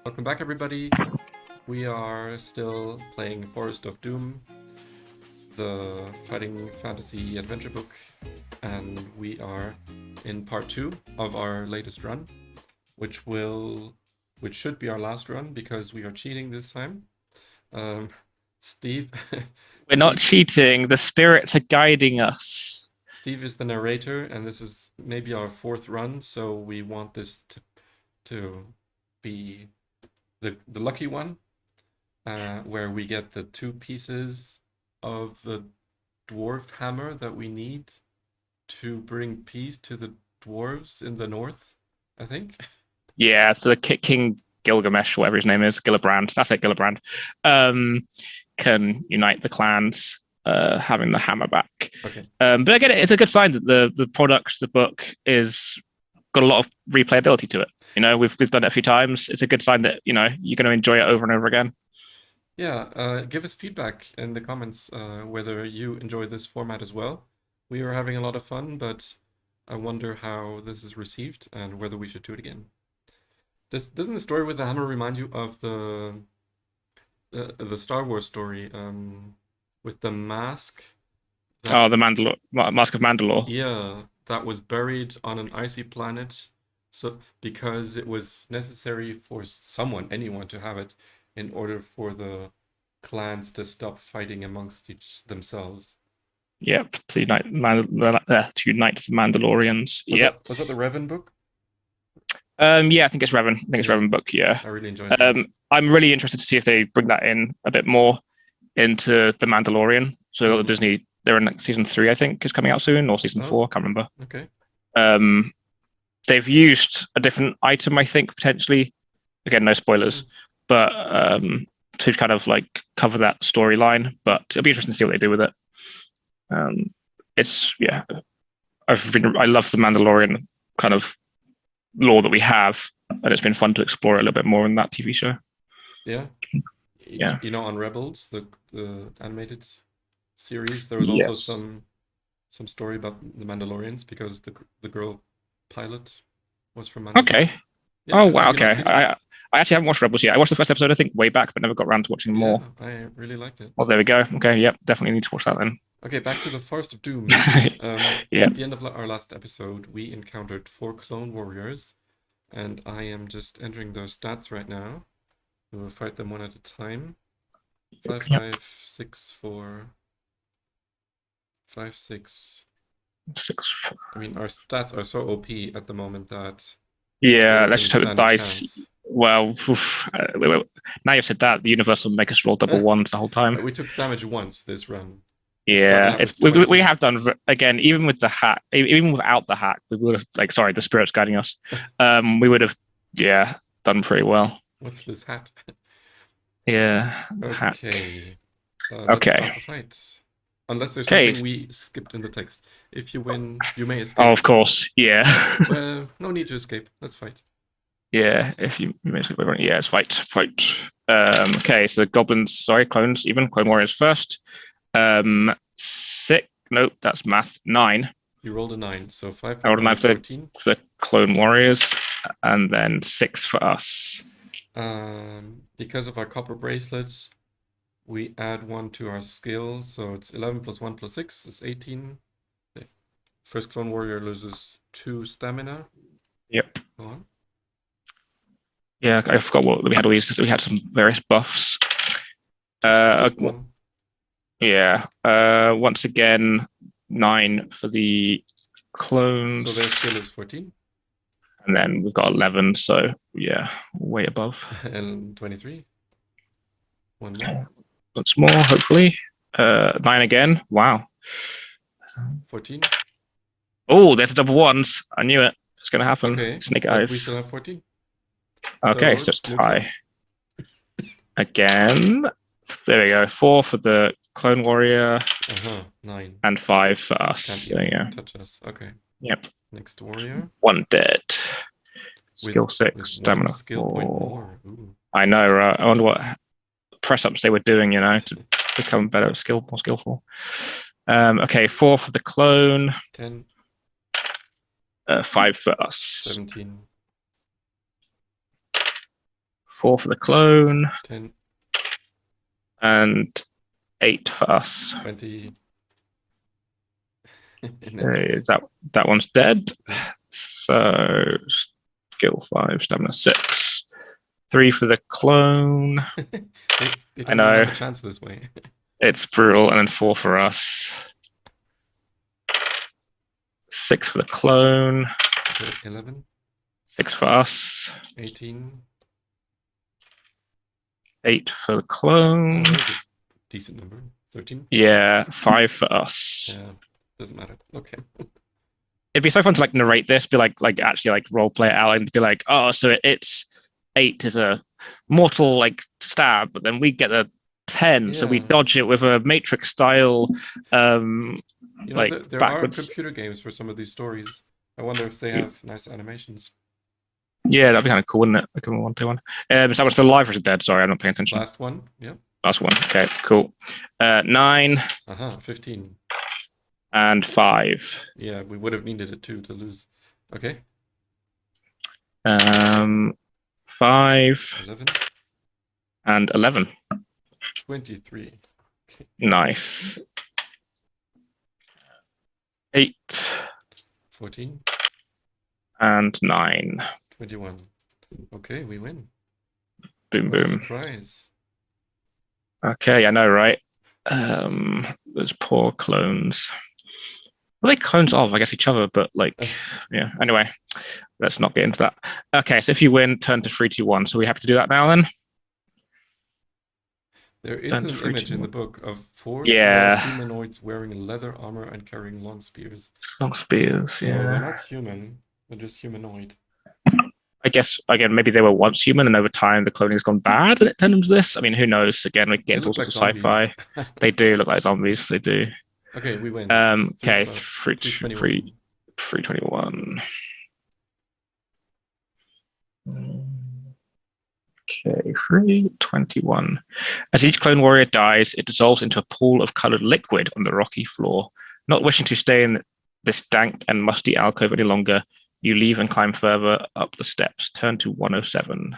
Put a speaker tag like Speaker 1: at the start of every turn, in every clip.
Speaker 1: Welcome back, everybody. We are still playing Forest of Doom, the fighting fantasy adventure book, and we are in part 2 of our latest run, which should be our last run because we are cheating this time. Um, Steve,
Speaker 2: We're not
Speaker 1: Steve,
Speaker 2: cheating. The spirits are guiding us.
Speaker 1: Steve is the narrator, and this is maybe our 4th run, so we want this to be the lucky one. Where we get the 2 pieces of the dwarf hammer that we need to bring peace to the dwarves in the north, I think.
Speaker 2: Yeah, so the King Gilgamesh, whatever his name is, Gillibrand. That's it, Gillibrand. Can unite the clans, having the hammer back.
Speaker 1: Okay.
Speaker 2: But again, it's a good sign that the product, the book, is got a lot of replayability to it. You know, we've done it a few times. It's a good sign that you're going to enjoy it over and over again.
Speaker 1: Yeah, give us feedback in the comments whether you enjoy this format as well. We are having a lot of fun, but I wonder how this is received and whether we should do it again. Doesn't the story with the hammer remind you of the Star Wars story with the mask?
Speaker 2: Oh, the Mask of Mandalore.
Speaker 1: Yeah, that was buried on an icy planet. So because it was necessary for anyone to have it in order for the clans to stop fighting amongst themselves.
Speaker 2: Yep, to unite the Mandalorians. Yep.
Speaker 1: Was that the Revan book?
Speaker 2: Yeah, I think it's Revan. I think it's
Speaker 1: Yeah.
Speaker 2: Revan book. Yeah.
Speaker 1: I really enjoyed that.
Speaker 2: I'm really interested to see if they bring that in a bit more into the Mandalorian. So
Speaker 1: Mhm.
Speaker 2: Disney, they're in season 3, I think, is coming out soon, or season
Speaker 1: Oh.
Speaker 2: 4. I can't remember.
Speaker 1: Okay.
Speaker 2: They've used a different item, I think, potentially. Again, no spoilers, but to kind of like cover that storyline. But it'll be interesting to see what they do with it. I love the Mandalorian kind of lore that we have, and it's been fun to explore it a little bit more in that TV show.
Speaker 1: Yeah.
Speaker 2: Yeah.
Speaker 1: You know, on Rebels, the animated series, there was also some story about the Mandalorians because the girl pilot was from Mandalore.
Speaker 2: Okay.
Speaker 1: Yeah,
Speaker 2: oh wow.
Speaker 1: have you not
Speaker 2: Okay.
Speaker 1: seen it?
Speaker 2: I actually haven't watched Rebels yet. I watched the first episode, I think, way back, but never got around to watching more.
Speaker 1: Yeah, I really liked it.
Speaker 2: Well, there we go. Okay. Yep. Definitely need to watch that then.
Speaker 1: Okay, back to the Forest of Doom.
Speaker 2: Yeah.
Speaker 1: At the end of our last episode, we encountered 4 clone warriors, and I am just entering their stats right now. We will fight them one at a time. 5, 5, 6, 4, 5, 6.
Speaker 2: 6.
Speaker 1: I mean, our stats are so OP at the moment that
Speaker 2: yeah, let's just hope the dice. Well, now you've said that, the universe will make us roll double ones the whole time.
Speaker 1: We took damage once this run.
Speaker 2: Yeah, we have done again, even with the hack, even without the hack, we would have the spirits guiding us. We would have done pretty well.
Speaker 1: What's this hat?
Speaker 2: Yeah.
Speaker 1: Okay.
Speaker 2: Okay.
Speaker 1: Start the fight. Unless there's something we skipped in the text. If you win, you may escape.
Speaker 2: Oh, of course. Yeah.
Speaker 1: Well, no need to escape. Let's fight.
Speaker 2: Yeah, if you may escape, yeah, it's fight. Okay, so the clones, clone warriors first. 6. Nope, that's math. 9.
Speaker 1: You rolled a 9, so 5.
Speaker 2: I rolled a 9 for the clone warriors, and then 6 for us.
Speaker 1: Because of our copper bracelets, we add 1 to our skill, so it's 11 plus 1 plus 6 is 18. The first clone warrior loses 2 stamina.
Speaker 2: Yep.
Speaker 1: Go on.
Speaker 2: Yeah, I forgot what we had. We had some various buffs. Yeah. Once again, 9 for the clones.
Speaker 1: So their skill is 14.
Speaker 2: And then we've got 11, so yeah, way above.
Speaker 1: And 23. 1 more.
Speaker 2: Once more, hopefully. 9 again. Wow.
Speaker 1: 14.
Speaker 2: Oh, there's a double ones. I knew it. It's going to happen.
Speaker 1: Okay.
Speaker 2: Snake eyes.
Speaker 1: We still have 14.
Speaker 2: Okay, so it's tie. Again. There we go. 4 for the clone warrior.
Speaker 1: 9.
Speaker 2: And 5 for us.
Speaker 1: Can't there you go. Touch us. Okay.
Speaker 2: Yep.
Speaker 1: Next warrior.
Speaker 2: 1 dead. Skill 6, stamina 4. I know, right? I wonder what press ups they were doing, to become better at more skillful. Okay, 4 for the clone.
Speaker 1: 10.
Speaker 2: 5 for us.
Speaker 1: 17.
Speaker 2: 4 for the clone.
Speaker 1: 10.
Speaker 2: And 8 for us.
Speaker 1: 20.
Speaker 2: Okay, that one's dead. So skill 5, stamina 6. 3 for the clone.
Speaker 1: they don't
Speaker 2: I know.
Speaker 1: have a chance this way.
Speaker 2: It's brutal, and then 4 for us. 6 for the clone.
Speaker 1: 11.
Speaker 2: 6 for us.
Speaker 1: 18.
Speaker 2: 8 for the clone.
Speaker 1: Oh, decent number. 13.
Speaker 2: Yeah, 5 for us.
Speaker 1: Yeah, doesn't matter. Okay.
Speaker 2: It'd be so fun to like narrate this, be like actually like role play it out and be like, oh, so it's 8 is a mortal like stab, but then we get a 10, so we dodge it with a Matrix style like
Speaker 1: there
Speaker 2: backwards.
Speaker 1: are computer games for some of these stories. I wonder if they have nice animations.
Speaker 2: Yeah, that'd be kind of cool, wouldn't it? Like a 1-2-1. Is that one still alive or is it dead? Sorry, I'm not paying attention.
Speaker 1: Last one, yeah.
Speaker 2: Last one. Okay, cool. 9.
Speaker 1: 15.
Speaker 2: And 5.
Speaker 1: Yeah, we would have needed a 2 to lose. Okay.
Speaker 2: 5.
Speaker 1: 11.
Speaker 2: And 11.
Speaker 1: 23. Okay.
Speaker 2: Nice. 8.
Speaker 1: 14.
Speaker 2: And 9.
Speaker 1: 21. Okay, we win.
Speaker 2: Boom,
Speaker 1: What a
Speaker 2: boom.
Speaker 1: surprise.
Speaker 2: Okay, I know, right? Those poor clones. Well, they clones of, I guess, each other, but like, yeah. Anyway, let's not get into that. Okay, so if you win, turn to 3, 2, 1. So we have to do that now then?
Speaker 1: There is an image in the book of 4 humanoids wearing leather armor and carrying long spears.
Speaker 2: Long spears,
Speaker 1: so they're not human, they're just humanoid.
Speaker 2: I guess, again, maybe they were once human and over time the cloning has gone bad and it turned into this. I mean, who knows? Again, we get into all sorts of sci-fi. They do look like zombies, they do.
Speaker 1: Okay, we win.
Speaker 2: Okay, 321. Okay, 321. As each clone warrior dies, it dissolves into a pool of colored liquid on the rocky floor. Not wishing to stay in this dank and musty alcove any longer, you leave and climb further up the steps. Turn to 107.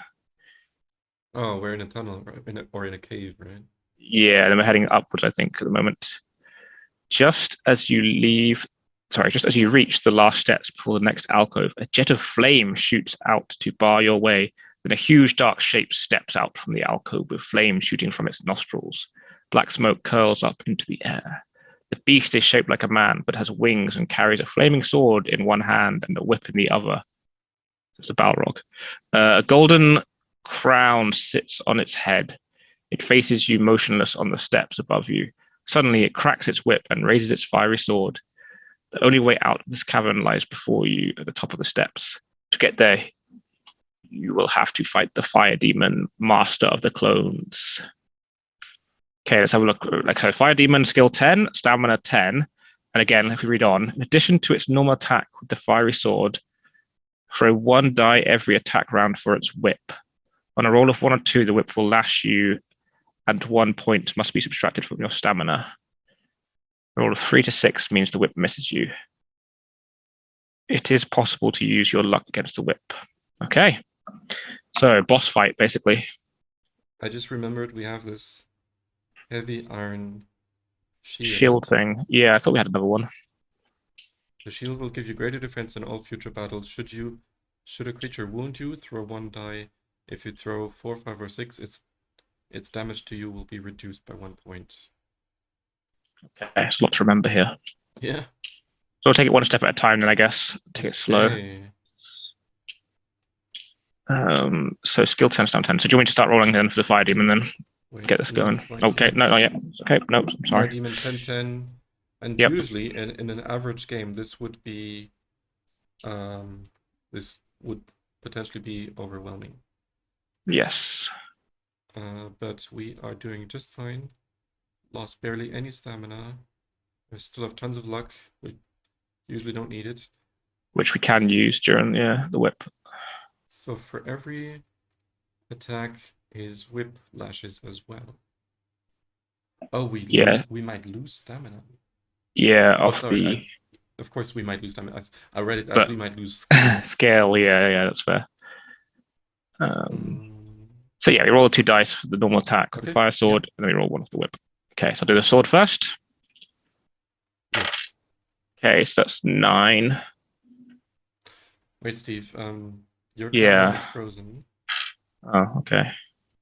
Speaker 1: Oh, we're in a tunnel, right? Or in a cave, right?
Speaker 2: Yeah, and we're heading upwards, I think, at the moment. Just as you reach the last steps before the next alcove, a jet of flame shoots out to bar your way. Then a huge dark shape steps out from the alcove with flame shooting from its nostrils. Black smoke curls up into the air. The beast is shaped like a man, but has wings and carries a flaming sword in one hand and a whip in the other. It's a Balrog. A golden crown sits on its head. It faces you motionless on the steps above you. Suddenly, it cracks its whip and raises its fiery sword. The only way out of this cavern lies before you at the top of the steps. To get there, you will have to fight the fire demon, master of the clones. Okay, let's have a look. So fire demon, skill 10, stamina 10. And again, if we read on, in addition to its normal attack with the fiery sword, throw 1 die every attack round for its whip. On a roll of 1 or 2, the whip will lash you, and 1 point must be subtracted from your stamina. A roll of 3 to 6 means the whip misses you. It is possible to use your luck against the whip. Okay. So, boss fight, basically.
Speaker 1: I just remembered we have this heavy iron
Speaker 2: shield thing. Yeah, I thought we had another one.
Speaker 1: The shield will give you greater defense in all future battles. Should a creature wound you, throw 1 die. If you throw 4, 5, or 6, its damage to you will be reduced by 1 point.
Speaker 2: Okay, there's a lot to remember here.
Speaker 1: Yeah.
Speaker 2: So we'll take it one step at a time then, I guess. Take it slow.
Speaker 1: Okay.
Speaker 2: So skill 10, stamina 10. So do you want me to start rolling then for the fire demon then?
Speaker 1: Wait,
Speaker 2: get this going. Okay, no, not yet. Okay, no, I'm sorry.
Speaker 1: Fire demon 10-10. And usually in an average game, this would be this would potentially be overwhelming.
Speaker 2: Yes.
Speaker 1: But we are doing just fine. Lost barely any stamina. We still have tons of luck. We usually don't need it.
Speaker 2: Which we can use during the whip.
Speaker 1: So for every attack, his whip lashes as well. Oh, we might lose stamina.
Speaker 2: Yeah,
Speaker 1: of course we might lose stamina. I read it as we might lose
Speaker 2: scale. Yeah, that's fair. So yeah, we roll 2 dice for the normal attack with the
Speaker 1: Okay,
Speaker 2: fire sword, and then we roll 1 of the whip. Okay, so I'll do the sword first.
Speaker 1: Yes.
Speaker 2: Okay, so that's 9.
Speaker 1: Wait, Steve. Your
Speaker 2: Yeah.
Speaker 1: crown is frozen.
Speaker 2: Oh, okay.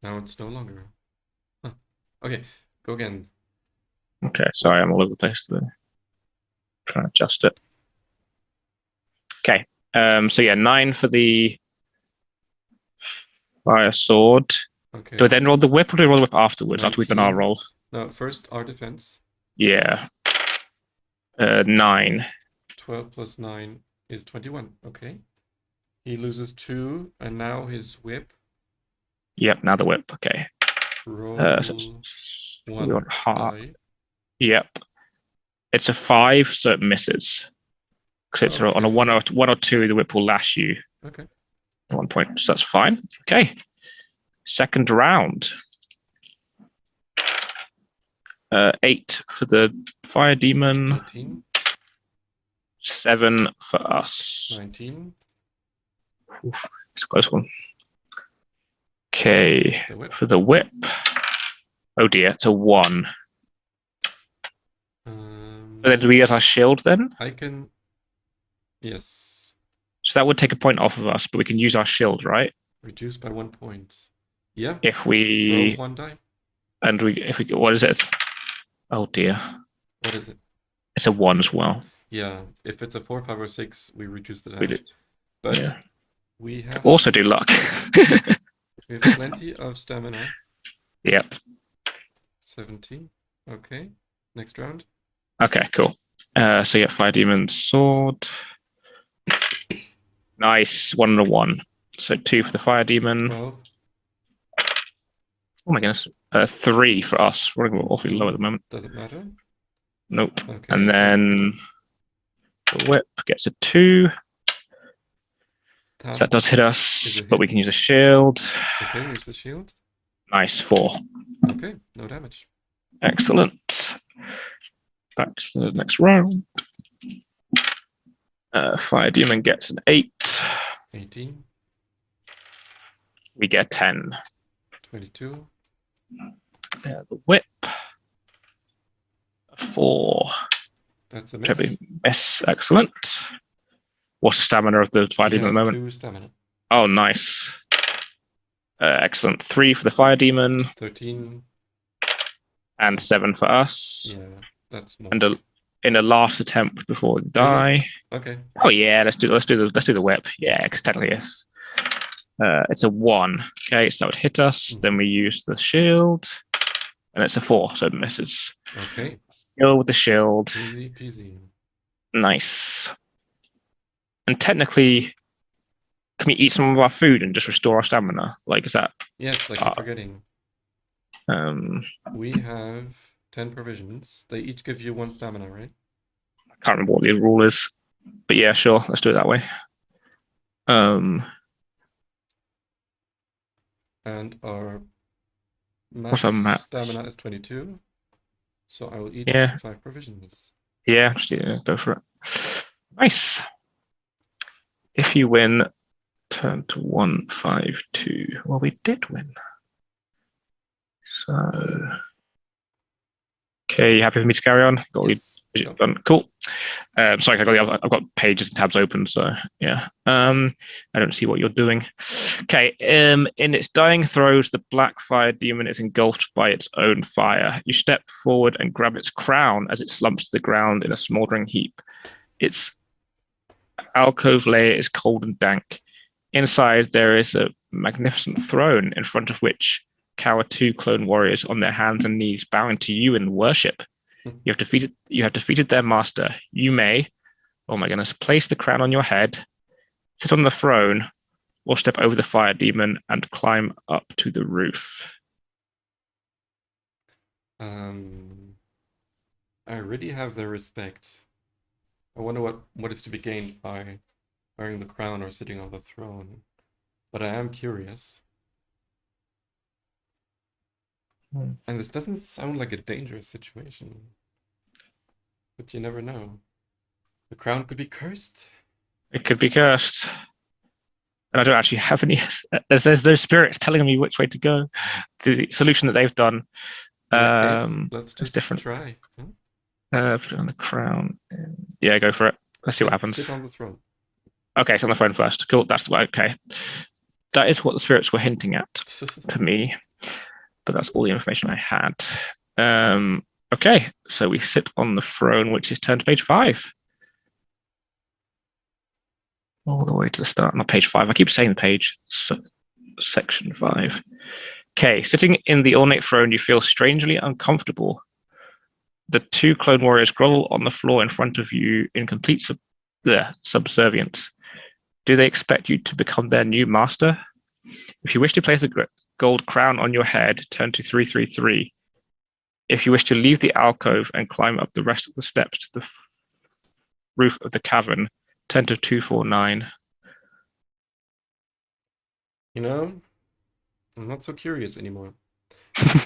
Speaker 1: Now it's no longer. Huh. Okay, go again.
Speaker 2: Okay, sorry, I'm all over the place. Trying to adjust it. Okay, so yeah, 9 for the fire sword.
Speaker 1: Okay.
Speaker 2: Do I then roll the whip, or do I roll the whip afterwards,
Speaker 1: 19.
Speaker 2: after we've done our roll?
Speaker 1: No, first our defense.
Speaker 2: Yeah. 9.
Speaker 1: 12 plus 9 is 21. Okay. He loses 2, and now his whip.
Speaker 2: Yep, now the whip. Okay.
Speaker 1: Roll
Speaker 2: So
Speaker 1: 1 die.
Speaker 2: Yep. It's a 5, so it misses. Because it's on a 1 or 2, the whip will lash you.
Speaker 1: Okay.
Speaker 2: 1 point, so that's fine. Okay. Second round. 8 for the fire demon.
Speaker 1: 19.
Speaker 2: 7 for us.
Speaker 1: 19.
Speaker 2: Oof, it's a close one. Okay. For the whip. Oh dear, it's a 1. Then do we get our shield then?
Speaker 1: I can. Yes.
Speaker 2: So that would take a point off of us, but we can use our shield, right?
Speaker 1: Reduce by 1 point. Yeah.
Speaker 2: If we
Speaker 1: throw 1 die.
Speaker 2: And what is it? Oh dear.
Speaker 1: What is it?
Speaker 2: It's a 1 as well.
Speaker 1: Yeah. If it's a 4, 5, or 6, we reduce the damage. But yeah. We have
Speaker 2: also do luck.
Speaker 1: We have plenty of stamina.
Speaker 2: Yep.
Speaker 1: 17. Okay. Next round.
Speaker 2: Okay, cool. So yeah, fire demon sword. Nice. 1 and a 1. So 2 for the fire demon.
Speaker 1: 12.
Speaker 2: Oh my goodness. 3 for us. We're awfully low at the moment.
Speaker 1: Doesn't matter.
Speaker 2: Nope.
Speaker 1: Okay.
Speaker 2: And then the whip gets a 2. So that does hit us, but we can use a shield.
Speaker 1: Okay, use the shield.
Speaker 2: Nice. 4.
Speaker 1: Okay, no damage.
Speaker 2: Excellent. Back to the next round. Fire demon gets an 8.
Speaker 1: 18.
Speaker 2: We get 10.
Speaker 1: 22.
Speaker 2: The whip. 4.
Speaker 1: That's a miss.
Speaker 2: Miss. Excellent. What's the stamina of the fire demon at the moment?
Speaker 1: 2 stamina.
Speaker 2: Oh, nice. Excellent. 3 for the fire demon.
Speaker 1: 13.
Speaker 2: And 7 for us.
Speaker 1: Yeah, that's more.
Speaker 2: And in a last attempt before we die.
Speaker 1: Okay.
Speaker 2: Oh yeah, let's do the whip. Yeah, technically yes. It's a 1. Okay, so that would hit us. Then we use the shield, and it's a 4, so it misses.
Speaker 1: Okay.
Speaker 2: Go with the shield.
Speaker 1: Easy peasy.
Speaker 2: Nice. And technically, can we eat some of our food and just restore our stamina? Like, is that?
Speaker 1: Yes, I keep forgetting. We have 10 provisions. They each give you 1 stamina, right?
Speaker 2: I can't remember what the rule is, but yeah, sure. Let's do it that way.
Speaker 1: And our max stamina is 22. So I will eat 5 provisions.
Speaker 2: Yeah, just go for it. Nice. If you win, turn to 1, 5, 2. Well, we did win. So, okay, you happy for me to carry on?
Speaker 1: Yes.
Speaker 2: Done. Cool. Sorry, I've got pages and tabs open, so yeah. I don't see what you're doing. Okay. In its dying throes, the black fire demon is engulfed by its own fire. You step forward and grab its crown as it slumps to the ground in a smoldering heap. Its alcove layer is cold and dank. Inside, there is a magnificent throne in front of which cower 2 clone warriors on their hands and knees, bowing to you in worship. You have defeated their master. You may, oh my goodness, place the crown on your head, sit on the throne, or step over the fire demon and climb up to the roof.
Speaker 1: I really have their respect. I wonder what is to be gained by wearing the crown or sitting on the throne. But I am curious. And this doesn't sound like a dangerous situation. But you never know. The crown could be cursed.
Speaker 2: It could be cursed. And I don't actually have any. There's those spirits telling me which way to go. The solution that they've done
Speaker 1: let's
Speaker 2: is
Speaker 1: just
Speaker 2: different.
Speaker 1: try.
Speaker 2: Put it on the crown. Yeah, go for it. Let's see what happens.
Speaker 1: Sit on the throne.
Speaker 2: Okay, it's on the throne first. Cool. That's okay. That is what the spirits were hinting at to me, but that's all the information I had. Okay, so we sit on the throne, which is turned to page 5. All the way to the start. Not page 5. I keep saying the page. Section 5. Okay, sitting in the ornate throne, you feel strangely uncomfortable. The 2 clone warriors grovel on the floor in front of you in complete subservience. Do they expect you to become their new master? If you wish to place a gold crown on your head, turn to 333. If you wish to leave the alcove and climb up the rest of the steps to the roof of the cavern, turn to 249.
Speaker 1: You know, I'm not so curious anymore.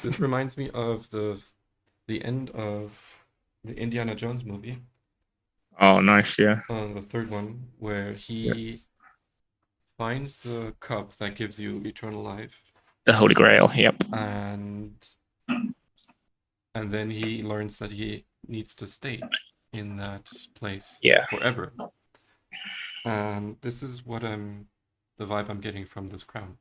Speaker 1: This reminds me of the end of the Indiana Jones movie.
Speaker 2: Oh, nice, yeah.
Speaker 1: The third one, where he finds the cup that gives you eternal life.
Speaker 2: The Holy Grail, yep.
Speaker 1: And then he learns that he needs to stay in that place forever. And this is what the vibe I'm getting from this crown.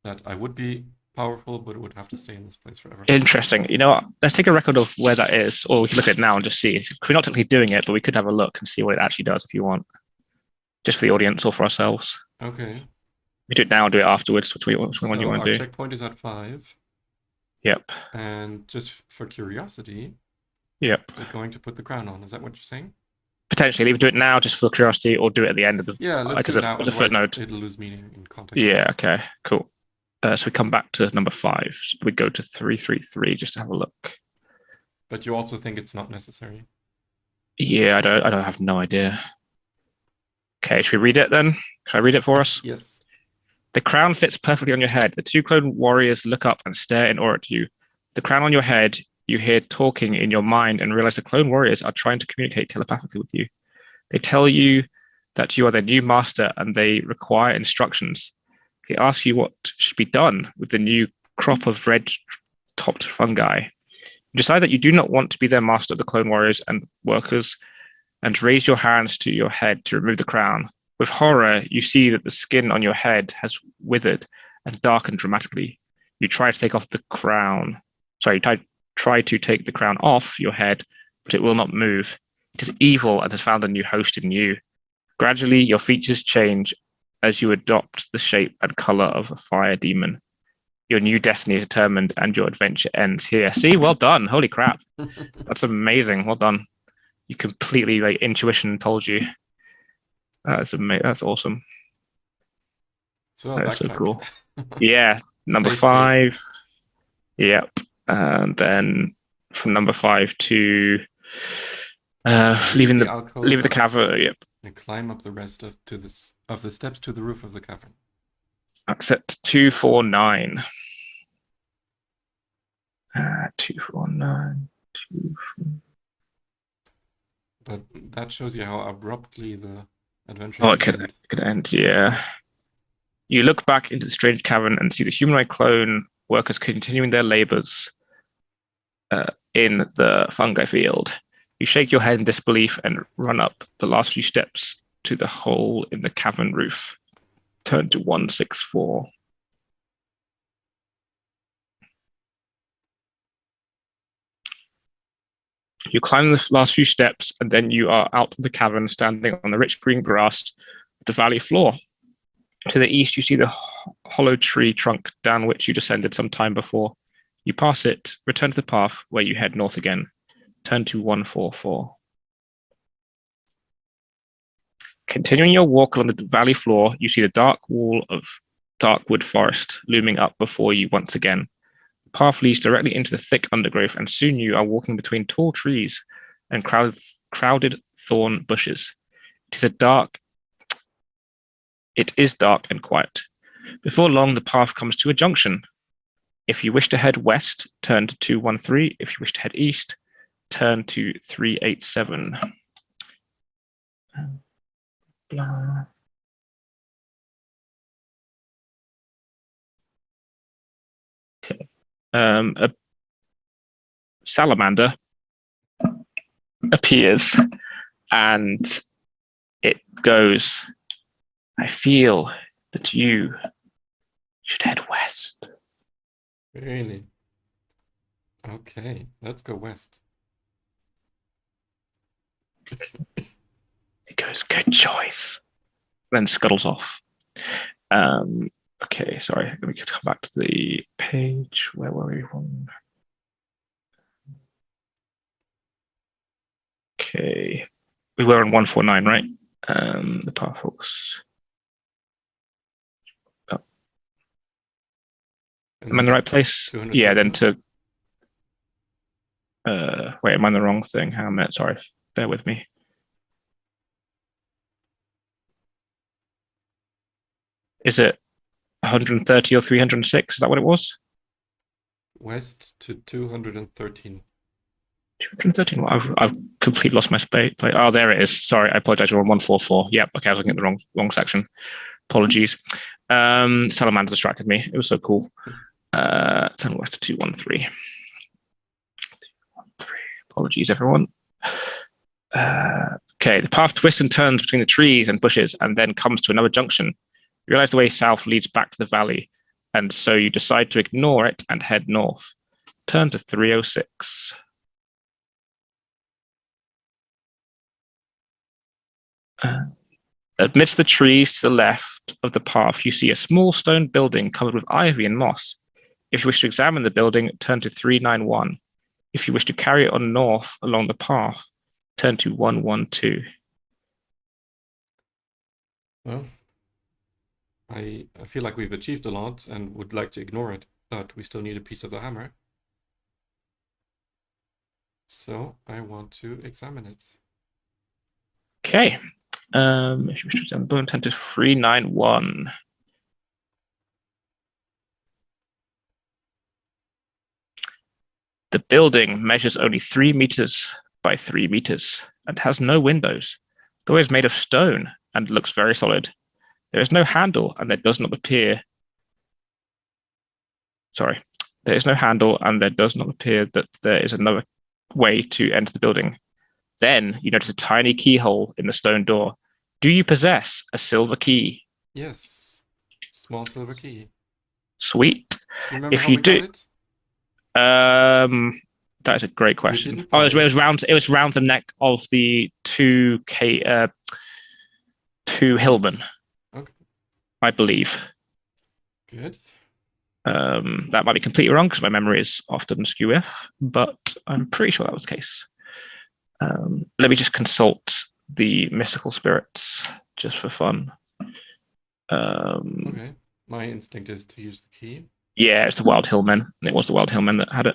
Speaker 1: That I would be powerful, but would have to stay in this place forever.
Speaker 2: Interesting. You know what? Let's take a record of where that is, or we can look at it now and just see. We're not technically doing it, but we could have a look and see what it actually does if you want. Just for the audience or for ourselves.
Speaker 1: Okay.
Speaker 2: We do it now or do it afterwards. Which one you want to do?
Speaker 1: Our checkpoint is at 5.
Speaker 2: Yep.
Speaker 1: And just for curiosity,
Speaker 2: we're
Speaker 1: going to put the crown on. Is that what you're saying?
Speaker 2: Potentially, either do it now just for curiosity, or do it at the end of the.
Speaker 1: Let's do it now.
Speaker 2: As a footnote.
Speaker 1: It'll lose meaning in context.
Speaker 2: Yeah. Okay. Cool. So we come back to number 5. So we go to 333 just to have a look.
Speaker 1: But you also think it's not necessary?
Speaker 2: Yeah, I have no idea. Okay, should we read it then? Can I read it for us?
Speaker 1: Yes.
Speaker 2: The crown fits perfectly on your head. The 2 clone warriors look up and stare in awe at you. The crown on your head, you hear talking in your mind and realize the clone warriors are trying to communicate telepathically with you. They tell you that you are their new master and they require instructions. They ask you what should be done with the new crop of red-topped fungi. You decide that you do not want to be their master of the clone warriors and workers and raise your hands to your head to remove the crown. With horror, you see that the skin on your head has withered and darkened dramatically. You try to take off the crown. Sorry, try to take the crown off your head, but it will not move. It is evil and has found a new host in you. Gradually, your features change as you adopt the shape and color of a fire demon. Your new destiny is determined and your adventure ends here. See, well done. Holy crap. That's amazing. Well done. You completely, intuition told you. That's amazing. That's awesome.
Speaker 1: So
Speaker 2: that's so cool. Yeah. Number
Speaker 1: Safe
Speaker 2: 5. Yep. And then from number 5 to leaving the cavern. Yep.
Speaker 1: And climb up the rest of the steps to the roof of the cavern.
Speaker 2: That's at 249. 249.
Speaker 1: But that shows you how abruptly the adventure
Speaker 2: could end, yeah. You look back into the strange cavern and see the humanoid clone workers continuing their labors in the fungi field. You shake your head in disbelief and run up the last few steps to the hole in the cavern roof. Turn to 164. You climb the last few steps, and then you are out of the cavern, standing on the rich green grass of the valley floor. To the east, you see the hollow tree trunk down which you descended some time before. You pass it, return to the path where you head north again. Turn to 144. Continuing your walk along the valley floor, you see the dark wall of dark wood forest looming up before you once again. The path leads directly into the thick undergrowth, and soon you are walking between tall trees and crowded thorn bushes. It is dark and quiet. Before long, the path comes to a junction. If you wish to head west, turn to 213. If you wish to head east, turn to 387. A salamander appears and it goes, I feel that you should head west.
Speaker 1: Really? Okay, let's go west.
Speaker 2: It goes, good choice. Then scuttles off. Okay, sorry. Let me come back to the page. Where were we from? Okay. We were on 149, right? The path hooks. Oh. Am I in the right place? Yeah, then to... wait, am I in the wrong thing? How a minute, sorry. Bear with me. Is it 130 or 306? Is that what it was?
Speaker 1: West to 213.
Speaker 2: 213. I've completely lost my space. Oh, there it is. Sorry, I apologize. We're on 144. Yep. Okay, I was looking at the wrong section. Apologies. Salamander distracted me. It was so cool. Turn west to 213. Apologies, everyone. Okay, the path twists and turns between the trees and bushes and then comes to another junction. You realize the way south leads back to the valley, and so you decide to ignore it and head north. Turn to 306. Amidst the trees to the left of the path, you see a small stone building covered with ivy and moss. If you wish to examine the building, turn to 391. If you wish to carry it on north along the path, turn to 112.
Speaker 1: Well, I feel like we've achieved a lot and would like to ignore it, but we still need a piece of the hammer. So I want to examine it.
Speaker 2: Okay. If you wish to examine the building, turn to 391. The building measures only 3 meters by 3 meters and has no windows. The door is made of stone and looks very solid. There is no handle and there does not appear... Sorry. There is no handle and there does not appear that there is another way to enter the building. Then you notice a tiny keyhole in the stone door. Do you possess a silver key?
Speaker 1: Yes. Small silver key.
Speaker 2: Sweet.
Speaker 1: Do you remember
Speaker 2: if
Speaker 1: how
Speaker 2: you
Speaker 1: we
Speaker 2: do,
Speaker 1: got it?
Speaker 2: That is a great question. Oh, it was round the neck of the two hillmen.
Speaker 1: Okay.
Speaker 2: I believe.
Speaker 1: Good.
Speaker 2: That might be completely wrong because my memory is often skew-if, but I'm pretty sure that was the case. Let me just consult the mystical spirits just for fun.
Speaker 1: Okay. My instinct is to use the key.
Speaker 2: Yeah, it's the Wild Hillmen. It was the Wild Hillmen that had it.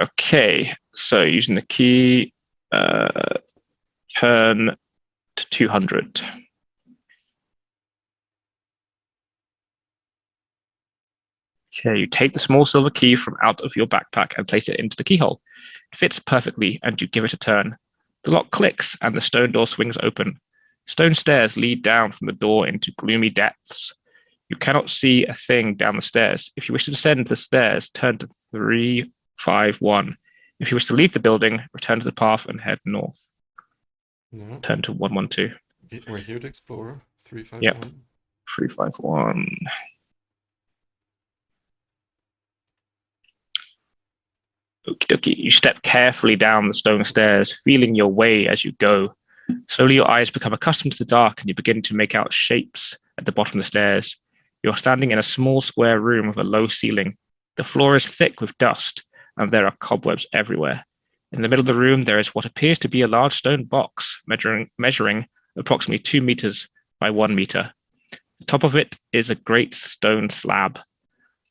Speaker 2: Okay, so using the key, turn to 200. Okay, you take the small silver key from out of your backpack and place it into the keyhole. It fits perfectly, and you give it a turn. The lock clicks, and the stone door swings open. Stone stairs lead down from the door into gloomy depths. You cannot see a thing down the stairs. If you wish to descend the stairs, turn to 351. If you wish to leave the building, return to the path and head north.
Speaker 1: No.
Speaker 2: Turn to 112.
Speaker 1: We're here to explore. 351.
Speaker 2: Yep. 351. Okie dokie. You step carefully down the stone stairs, feeling your way as you go. Slowly your eyes become accustomed to the dark and you begin to make out shapes at the bottom of the stairs. You're standing in a small square room with a low ceiling. The floor is thick with dust and there are cobwebs everywhere. In the middle of the room, there is what appears to be a large stone box measuring approximately 2 meters by 1 meter. The top of it is a great stone slab.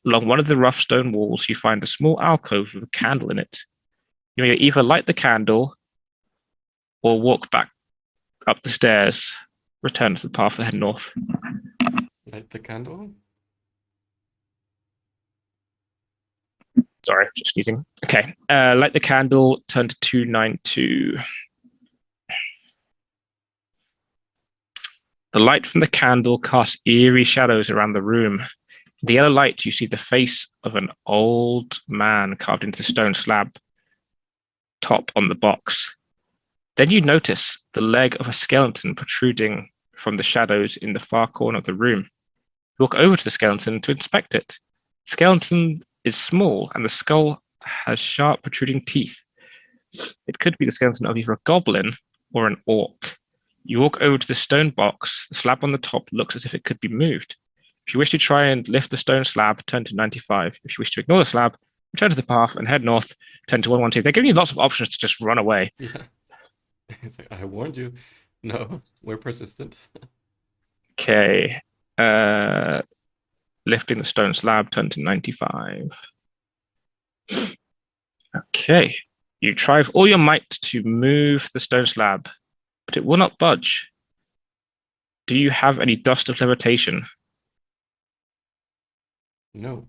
Speaker 2: Along one of the rough stone walls, you find a small alcove with a candle in it. You may either light the candle or walk back up the stairs, return to the path and head north.
Speaker 1: Light the candle?
Speaker 2: Sorry, just sneezing. Okay, light the candle, turn to 292. The light from the candle casts eerie shadows around the room. the yellow light, you see the face of an old man carved into the stone slab top on the box. Then you notice the leg of a skeleton protruding from the shadows in the far corner of the room. You walk over to the skeleton to inspect it. The skeleton is small and the skull has sharp protruding teeth. It could be the skeleton of either a goblin or an orc. You walk over to the stone box. The slab on the top looks as if it could be moved. If you wish to try and lift the stone slab, turn to 95. If you wish to ignore the slab, return to the path and head north, turn to 112. They're giving you lots of options to just run away.
Speaker 1: Yeah. It's like, I warned you. No, we're persistent.
Speaker 2: Okay. Lifting the stone slab, turn to 95. Okay. You try with all your might to move the stone slab, but it will not budge. Do you have any dust of levitation?
Speaker 1: No.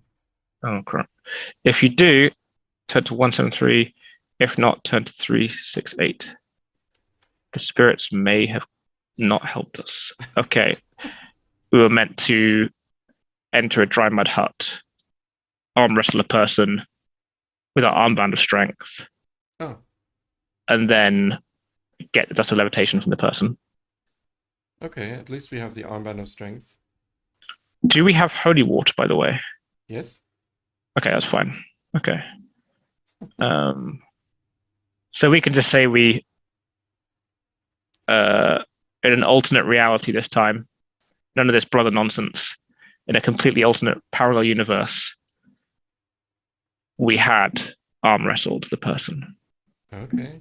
Speaker 2: Oh, crap. If you do, turn to 173. If not, turn to 368. The spirits may have not helped us. Okay. We were meant to enter a dry mud hut, arm wrestle a person with our armband of strength, and then get the dust of levitation from the person.
Speaker 1: Okay, at least we have the armband of strength.
Speaker 2: Do we have holy water, by the way?
Speaker 1: Yes.
Speaker 2: Okay, that's fine. Okay. So we can just say we, in an alternate reality this time, none of this brother nonsense, in a completely alternate parallel universe, we had arm wrestled the person.
Speaker 1: Okay.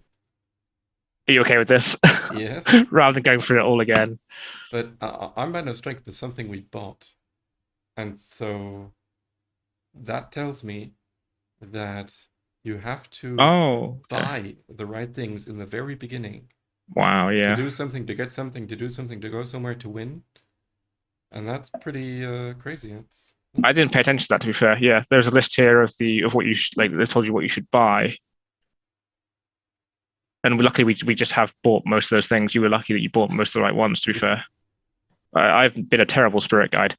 Speaker 2: Are you okay with this?
Speaker 1: Yes.
Speaker 2: Rather than going through it all again.
Speaker 1: But armband of strength is something we bought. And so that tells me that you have to buy the right things in the very beginning.
Speaker 2: Wow, yeah.
Speaker 1: To do something, to get something, to do something, to go somewhere, to win. And that's pretty crazy.
Speaker 2: I didn't pay attention to that, to be fair. Yeah, there's a list here of what you should, like, they told you what you should buy. And luckily, we just have bought most of those things. You were lucky that you bought most of the right ones, to be fair. I've been a terrible spirit guide.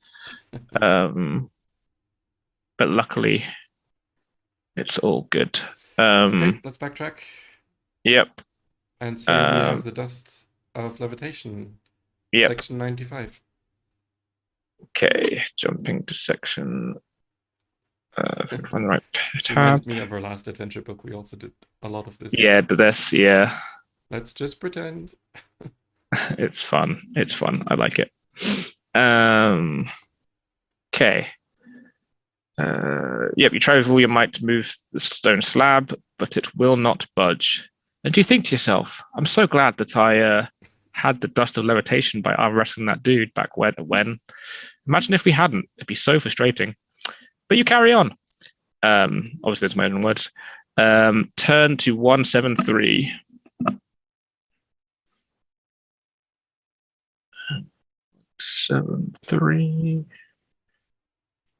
Speaker 2: But luckily, it's all good.
Speaker 1: Okay, let's backtrack.
Speaker 2: Yep.
Speaker 1: And so we have the dust of levitation.
Speaker 2: Yep.
Speaker 1: Section 95.
Speaker 2: Okay, jumping to section. If I can find the right tab.
Speaker 1: Reminds me of our last adventure book. We also did a lot of this.
Speaker 2: Yeah, yeah.
Speaker 1: Let's just pretend.
Speaker 2: It's fun. It's fun. I like it. Okay. Yep, you try with all your might to move the stone slab, but it will not budge. And you think to yourself, I'm so glad that I had the dust of levitation by arm wrestling that dude back when. Imagine if we hadn't. It'd be so frustrating. But you carry on. Obviously, that's my own words. Turn to 173.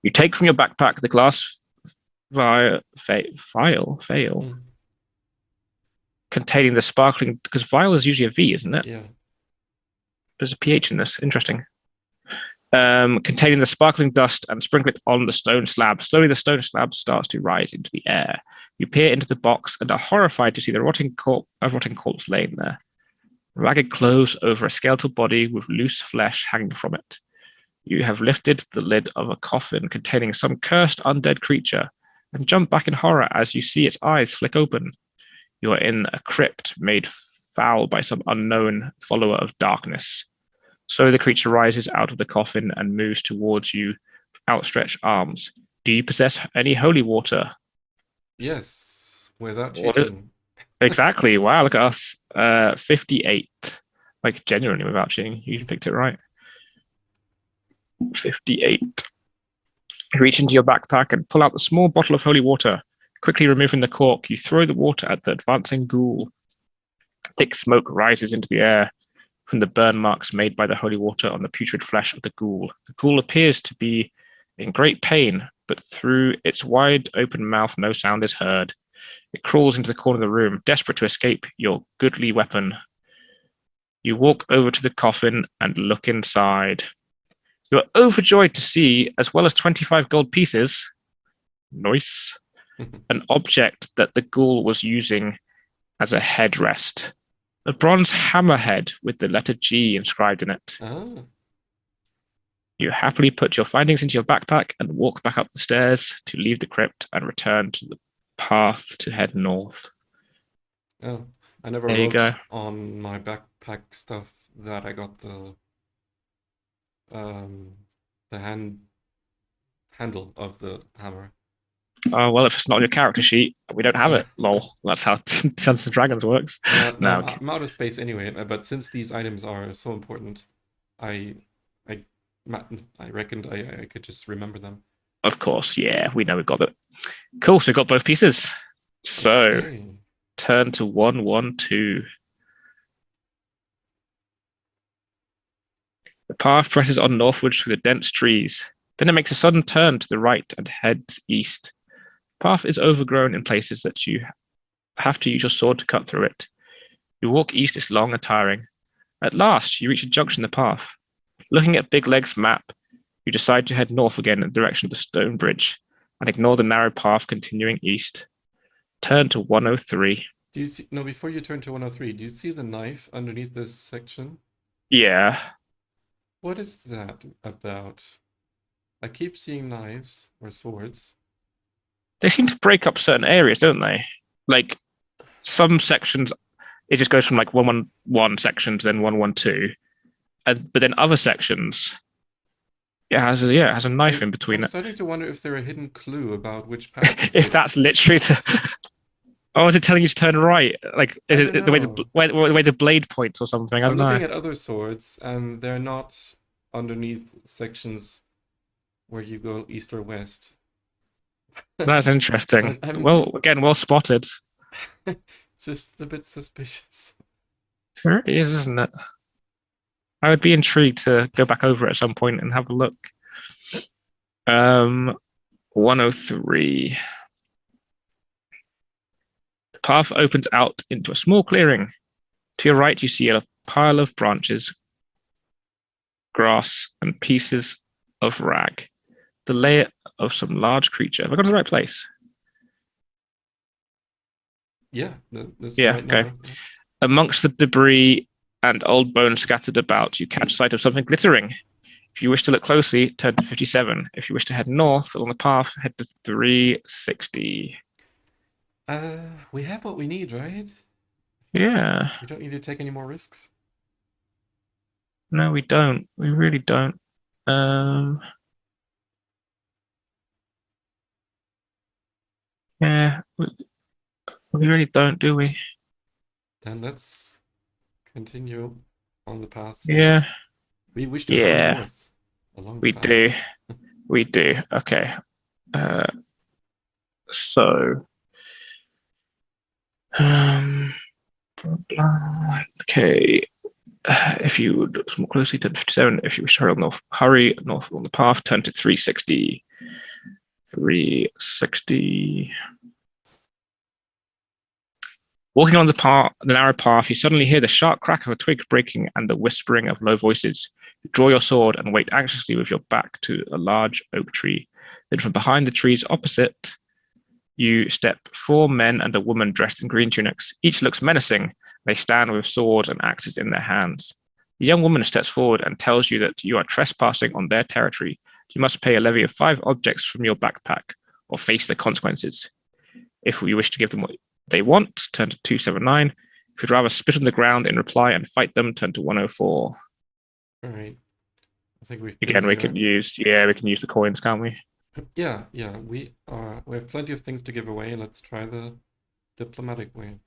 Speaker 2: You take from your backpack the glass vial containing the sparkling, because vial is usually a V, isn't it?
Speaker 1: Yeah.
Speaker 2: There's a PH in this. Interesting. Containing the sparkling dust and sprinkle it on the stone slab. Slowly, the stone slab starts to rise into the air. You peer into the box and are horrified to see the rotting corpse laying there. Ragged clothes over a skeletal body with loose flesh hanging from it. You have lifted the lid of a coffin containing some cursed undead creature and jump back in horror as you see its eyes flick open. You are in a crypt made foul by some unknown follower of darkness. So the creature rises out of the coffin and moves towards you with outstretched arms. Do you possess any holy water?
Speaker 1: Yes, without cheating.
Speaker 2: Exactly. Wow, look at us. 58. Like, genuinely without cheating. You picked it right. 58. You reach into your backpack and pull out the small bottle of holy water. Quickly removing the cork, you throw the water at the advancing ghoul. Thick smoke rises into the air from the burn marks made by the holy water on the putrid flesh of the ghoul. The ghoul appears to be in great pain, but through its wide open mouth no sound is heard. It crawls into the corner of the room, desperate to escape your goodly weapon. You walk over to the coffin and look inside. You are overjoyed to see, as well as 25 gold pieces, nice, an object that the ghoul was using as a headrest. A bronze hammerhead with the letter G inscribed in it.
Speaker 1: Oh.
Speaker 2: You happily put your findings into your backpack and walk back up the stairs to leave the crypt and return to the path to head north.
Speaker 1: Oh, I never
Speaker 2: There you go.
Speaker 1: wrote on my backpack stuff that I got the handle of the hammer.
Speaker 2: Oh, well, if it's not on your character sheet, we don't have it. Lol. That's how Dungeons & Dragons works.
Speaker 1: No, I'm out of space anyway, but since these items are so important, I reckoned I could just remember them.
Speaker 2: Of course, yeah, we know we've got it. Cool, so we've got both pieces. So,
Speaker 1: Okay.
Speaker 2: turn to 112. The path presses on northwards through the dense trees. Then it makes a sudden turn to the right and heads east. The path is overgrown in places that you have to use your sword to cut through it. You walk east, it's long and tiring. At last, you reach a junction in the path. Looking at Big Leg's map, you decide to head north again in the direction of the stone bridge and ignore the narrow path continuing east. Turn to 103.
Speaker 1: Do you see? No, before you turn to 103, do you see the knife underneath this section?
Speaker 2: Yeah.
Speaker 1: What is that about? I keep seeing knives or swords.
Speaker 2: They seem to break up certain areas, don't they? Like some sections, it just goes from like 111 sections, then 112. But then other sections, it has a knife in between
Speaker 1: I'm
Speaker 2: it.
Speaker 1: starting to wonder if there a hidden clue about which path.
Speaker 2: If that's literally oh, is it telling you to turn right? Like is it the way the blade points or something? I don't know.
Speaker 1: I'm looking at other swords, and they're not underneath sections where you go east or west.
Speaker 2: That's interesting. Well, again, well spotted.
Speaker 1: It's just a bit suspicious.
Speaker 2: It really is, isn't it? I would be intrigued to go back over it at some point and have a look. 103. The path opens out into a small clearing. To your right, you see a pile of branches, grass, and pieces of rag. The lair of some large creature. Have I got to the right place?
Speaker 1: Yeah. That's
Speaker 2: yeah.
Speaker 1: Right
Speaker 2: okay.
Speaker 1: now.
Speaker 2: Amongst the debris and old bones scattered about, you catch sight of something glittering. If you wish to look closely, turn to 57. If you wish to head north along the path, head to 360.
Speaker 1: We have what we need, right?
Speaker 2: Yeah.
Speaker 1: We don't need to take any more risks.
Speaker 2: No, we don't. We really don't. Yeah, we really don't, do we?
Speaker 1: Then let's continue on the path.
Speaker 2: Yeah.
Speaker 1: We wish to hurry north along the
Speaker 2: we
Speaker 1: path.
Speaker 2: do. We do. Okay. So. Okay. If you would look more closely, turn to 57. If you wish to hurry north on the path, turn to 360. 360. Walking on the narrow path, you suddenly hear the sharp crack of a twig breaking and the whispering of low voices. You draw your sword and wait anxiously with your back to a large oak tree. Then from behind the trees opposite, you step 4 men and a woman dressed in green tunics. Each looks menacing. They stand with swords and axes in their hands. The young woman steps forward and tells you that you are trespassing on their territory. You must pay a levy of 5 objects from your backpack or face the consequences. If you wish to give them what they want, turn to 279. If you'd rather spit on the ground in reply and fight them, turn to 104.
Speaker 1: All right. I think we
Speaker 2: can use the coins, can't we?
Speaker 1: Yeah. We have plenty of things to give away. Let's try the diplomatic way.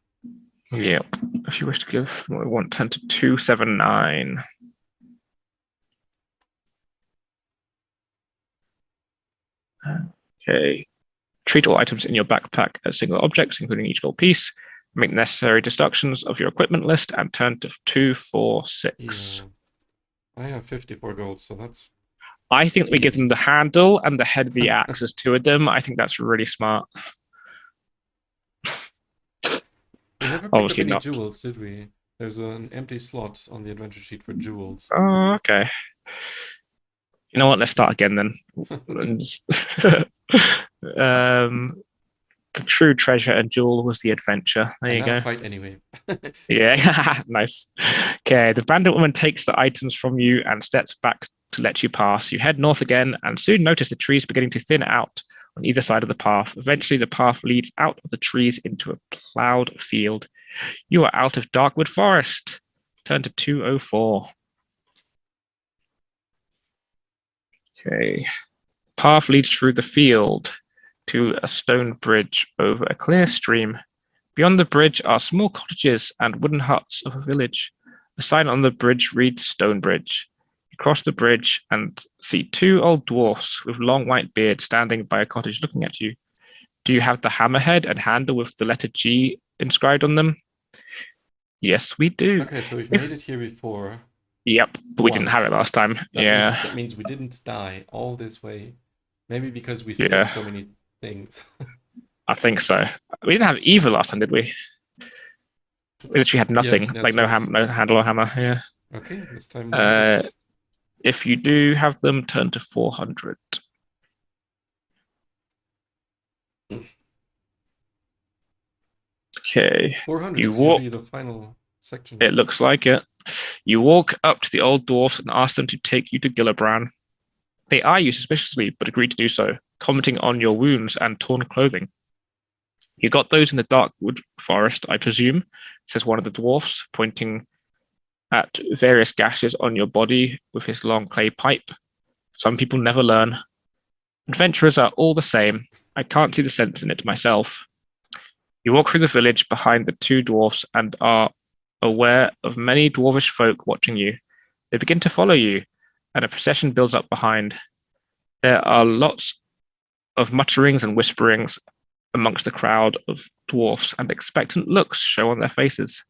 Speaker 2: Yeah. If you wish to give what we want, turn to 279. Okay. Treat all items in your backpack as single objects, including each gold piece. Make necessary deductions of your equipment list and turn to 246.
Speaker 1: Yeah. I have 54 gold, so that's...
Speaker 2: I think we give them the handle and the head of the axe as 2 of them. I think that's really smart.
Speaker 1: We never picked up any jewels, did we? There's an empty slot on the adventure sheet for jewels.
Speaker 2: Oh, okay. You know what? Let's start again then. The true treasure and jewel was the adventure. There you go.
Speaker 1: Fight anyway.
Speaker 2: Yeah, nice. Okay, the bandit woman takes the items from you and steps back to let you pass. You head north again and soon notice the trees beginning to thin out on either side of the path. Eventually, the path leads out of the trees into a plowed field. You are out of Darkwood Forest. Turn to 204. Okay. Path leads through the field to a stone bridge over a clear stream. Beyond the bridge are small cottages and wooden huts of a village. A sign on the bridge reads Stone Bridge. You cross the bridge and see two old dwarfs with long white beards standing by a cottage looking at you. Do you have the hammerhead and handle with the letter G inscribed on them? Yes, we do.
Speaker 1: Okay, so we've made it here before.
Speaker 2: Yep, but we didn't have it last time.
Speaker 1: That means we didn't die all this way. Maybe because we skipped so many things.
Speaker 2: I think so. We didn't have either last time, did we? We literally had nothing, like no handle or hammer. Yeah.
Speaker 1: Okay, this time.
Speaker 2: If you do have them, turn to 400. Okay.
Speaker 1: 400 is usually the final section.
Speaker 2: It looks like it. You walk up to the old dwarfs and ask them to take you to Gillibrand. They eye you suspiciously, but agree to do so, commenting on your wounds and torn clothing. You got those in the Darkwood Forest, I presume, says one of the dwarfs, pointing at various gashes on your body with his long clay pipe. Some people never learn. Adventurers are all the same. I can't see the sense in it myself. You walk through the village behind the two dwarfs and are aware of many dwarvish folk watching you. They begin to follow you, and a procession builds up behind. There are lots of mutterings and whisperings amongst the crowd of dwarfs, and expectant looks show on their faces.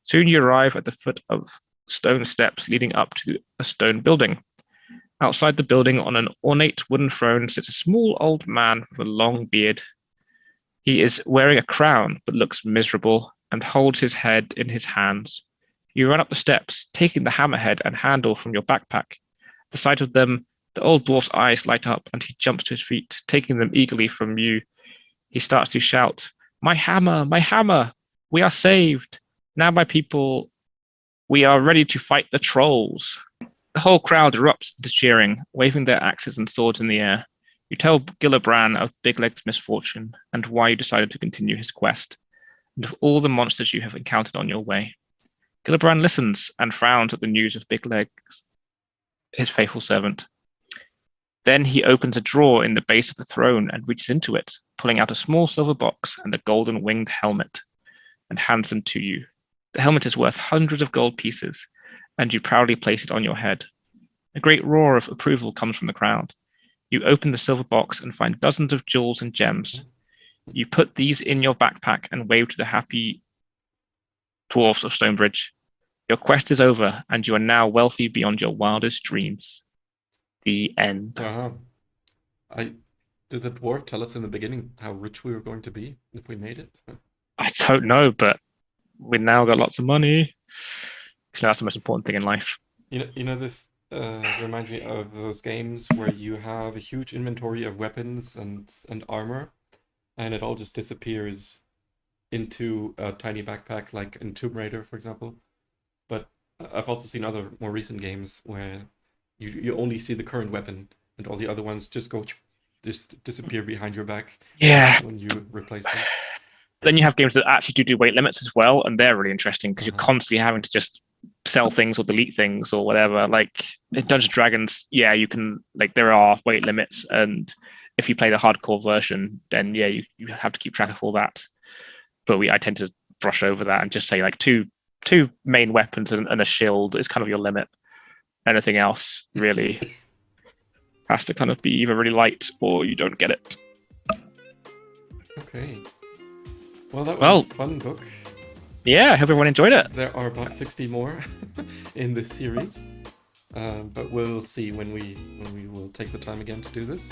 Speaker 2: Soon you arrive at the foot of stone steps leading up to a stone building. Outside the building, on an ornate wooden throne, sits a small old man with a long beard. He is wearing a crown, but looks miserable, and holds his head in his hands. You run up the steps, taking the hammerhead and handle from your backpack. At the sight of them, the old dwarf's eyes light up, and he jumps to his feet, taking them eagerly from you. He starts to shout, "My hammer! My hammer! We are saved! Now, my people, we are ready to fight the trolls." The whole crowd erupts into cheering, waving their axes and swords in the air. You tell Gillibrand of Bigleg's misfortune and why you decided to continue his quest, and of all the monsters you have encountered on your way. Gillibrand listens and frowns at the news of Bigleg, his faithful servant. Then he opens a drawer in the base of the throne and reaches into it, pulling out a small silver box and a golden winged helmet, and hands them to you. The helmet is worth hundreds of gold pieces, and you proudly place it on your head. A great roar of approval comes from the crowd. You open the silver box and find dozens of jewels and gems. You put these in your backpack and wave to the happy dwarfs of Stonebridge. Your quest is over, and you are now wealthy beyond your wildest dreams. The end.
Speaker 1: Did the dwarf tell us in the beginning how rich we were going to be if we made it?
Speaker 2: I don't know, but we now got lots of money. Because that's the most important thing in life.
Speaker 1: You know this reminds me of those games where you have a huge inventory of weapons and armor, and it all just disappears into a tiny backpack, like in Tomb Raider, for example. But I've also seen other more recent games where you only see the current weapon, and all the other ones just disappear behind your back.
Speaker 2: Yeah.
Speaker 1: When you replace them.
Speaker 2: Then you have games that actually do weight limits as well, and they're really interesting because you're constantly having to just sell things or delete things or whatever. Like in Dungeons & Dragons, yeah, you can, like, there are weight limits, and if you play the hardcore version, then yeah, you have to keep track of all that. But I tend to brush over that and just say like two main weapons and a shield is kind of your limit. Anything else really has to kind of be either really light or you don't get it.
Speaker 1: Okay. Well, that was a fun book.
Speaker 2: Yeah, I hope everyone enjoyed it.
Speaker 1: There are about 60 more in this series, but we'll see when we will take the time again to do this.